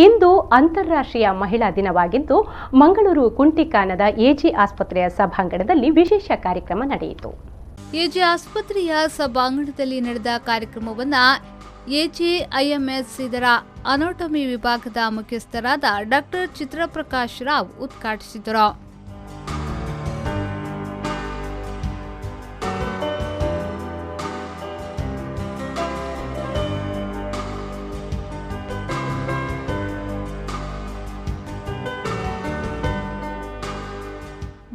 ಇಂದು ಅಂತಾರಾಷ್ಟ್ರೀಯ ಮಹಿಳಾ ದಿನವಾಗಿದ್ದು ಮಂಗಳೂರು ಕುಂಟಿಕಾನದ ಎಜಿ ಆಸ್ಪತ್ರೆಯ ಸಭಾಂಗಣದಲ್ಲಿ ವಿಶೇಷ ಕಾರ್ಯಕ್ರಮ ನಡೆಯಿತು. ಎಜಿ ಆಸ್ಪತ್ರೆಯ ಸಭಾಂಗಣದಲ್ಲಿ ನಡೆದ ಕಾರ್ಯಕ್ರಮವನ್ನು ಎಜಿಐಎಂಎಸ್ ಇದರ ಅನಾಟಮಿ ವಿಭಾಗದ ಮುಖ್ಯಸ್ಥರಾದ ಡಾಕ್ಟರ್ ಚಿತ್ರಪ್ರಕಾಶ್ ರಾವ್ ಉದ್ಘಾಟಿಸಿದರು.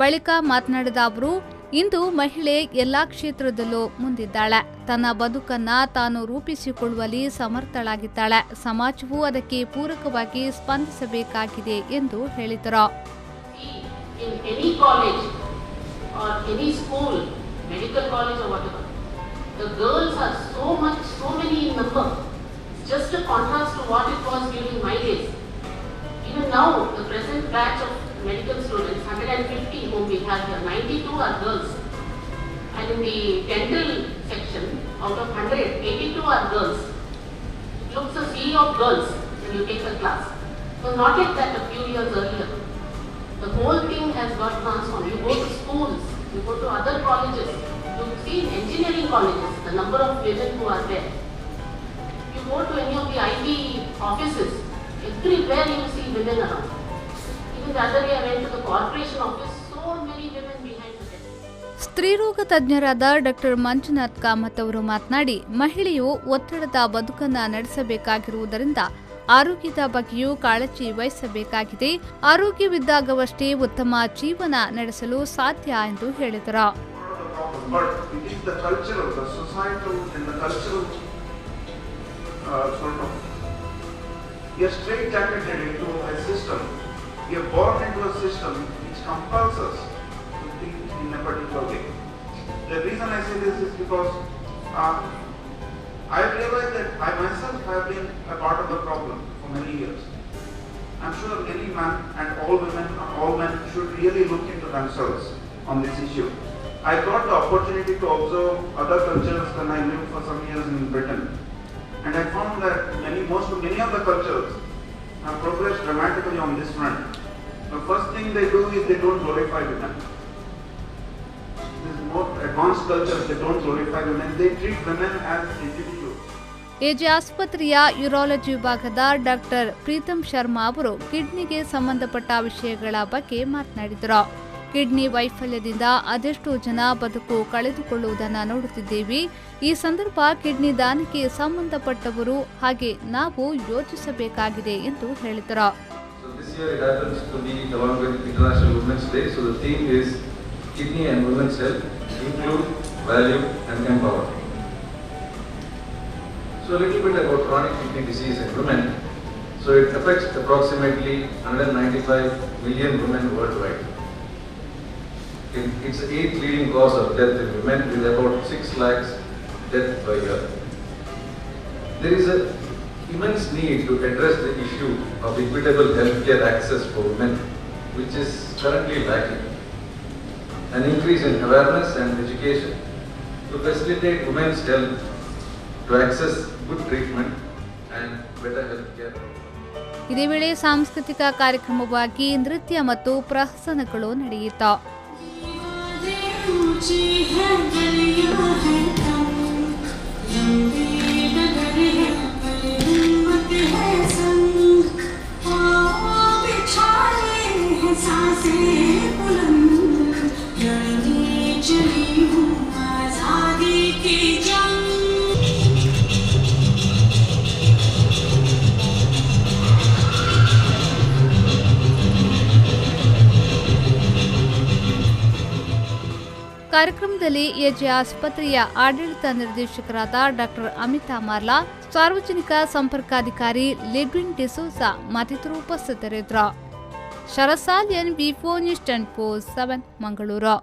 ಬಳಿಕ ಮಾತನಾಡಿದ ಅವರು, ಇಂದು ಮಹಿಳೆ ಎಲ್ಲಾ ಕ್ಷೇತ್ರದಲ್ಲೂ ಮುಂದಿದ್ದಾಳೆ. ತನ್ನ ಬದುಕನ್ನ ತಾನು ರೂಪಿಸಿಕೊಳ್ಳುವಲ್ಲಿ ಸಮರ್ಥಳಾಗಿದ್ದಾಳೆ. ಸಮಾಜವು ಅದಕ್ಕೆ ಪೂರಕವಾಗಿ ಸ್ಪಂದಿಸಬೇಕಾಗಿದೆ ಎಂದು ಹೇಳಿದರು. Medical students, 150 whom we have here, 92 are girls. And in the dental section, out of 100, 82 are girls. It looks a sea of girls when you take a class. So not like that a few years earlier. The whole thing has got transformed. You go to schools, you go to other colleges, you see in engineering colleges, the number of women who are there. You go to any of the IT offices, everywhere you see women around. The other day I went to the corporation office, so many women behind the desk. ಸ್ತ್ರೀರೋಗ ತಜ್ಞರಾದ doctor Manjunath Kamath ಅವರು ಮಾತನಾಡಿ, ಮಹಿಳೆಯು ಒತ್ತಡದ ಬದುಕನ್ನು ನಡೆಸಬೇಕಾಗಿರುವುದರಿಂದ ಆರೋಗ್ಯದ ಬಗ್ಗೆಯೂ ಕಾಳಜಿ ವಹಿಸಬೇಕಾಗಿದೆ. ಆರೋಗ್ಯವಿದ್ದಾಗವಷ್ಟೇ ಉತ್ತಮ ಜೀವನ ನಡೆಸಲು ಸಾಧ್ಯ ಎಂದು ಹೇಳಿದರು. We are born into a system which compels us to think in a particular way. The reason I say this is because I realized that I myself have been a part of the problem for many years. I'm sure many men and all women, all men should really look into themselves on this issue. I got the opportunity to observe other cultures when I lived for some years in Britain, and I found that many of the cultures have progressed dramatically on this front. The first thing they do is they don't glorify women. These more advanced cultures, they don't glorify women. They treat women as individuals. AG ಆಸ್ಪತ್ರೆಯ urology ವಿಭಾಗದ doctor Pritam Sharma ಅವರು ಕಿಡ್ನಿಗೆ ಸಂಬಂಧಪಟ್ಟ ವಿಷಯಗಳ ಬಗ್ಗೆ ಮಾತನಾಡಿದರು. Kidney ವೈಫಲ್ಯದಿಂದ ಅದೆಷ್ಟೋ ಜನ ಬದುಕು ಕಳೆದುಕೊಳ್ಳುವುದನ್ನು ನೋಡುತ್ತಿದ್ದೇವೆ. ಈ ಸಂದರ್ಭ ಕಿಡ್ನಿ ದಾನಕ್ಕೆ ಸಂಬಂಧಪಟ್ಟವರು ಹಾಗೆ ನಾವು ಯೋಚಿಸಬೇಕಾಗಿದೆ ಎಂದು ಹೇಳಿದರು. This year it happens to be along with International Women's Day, so the theme is Kidney and Women's Health, Include, Value and Empower. So a little bit about chronic kidney disease in women. So it affects approximately 195 million women worldwide. It's the 8th leading cause of death in women, with about 6 lakhs deaths per year. There is an immense need to address the issue of equitable healthcare access for women, which is currently lacking. An increase in awareness and education to facilitate women's health to access good treatment and better healthcare. ಇದೇ ವೇಳೆ ಸಾಂಸ್ಕೃತಿಕ ಕಾರ್ಯಕ್ರಮವಾಗಿ ನೃತ್ಯ ಮತ್ತು ಪ್ರಹಸನಗಳು ನಡೆಯಿತು. ಕಾರ್ಯಕ್ರಮದಲ್ಲಿ AG ಆಸ್ಪತ್ರೆಯ ಆಡಳಿತ ನಿರ್ದೇಶಕರಾದ ಡಾಕ್ಟರ್ ಅಮಿತಾ ಮಾರ್ಲಾ, ಸಾರ್ವಜನಿಕ ಸಂಪರ್ಕಾಧಿಕಾರಿ ಲಿಡ್ವಿನ್ ಡಿಸೋಜಾ ಮತ್ತಿತರರು ಉಪಸ್ಥಿತರಿದ್ದರು. ಶರಸಾಲಿಯನ್ ವಿ4 ನ್ಯೂಸ್ 10 ಮಂಗಳೂರು.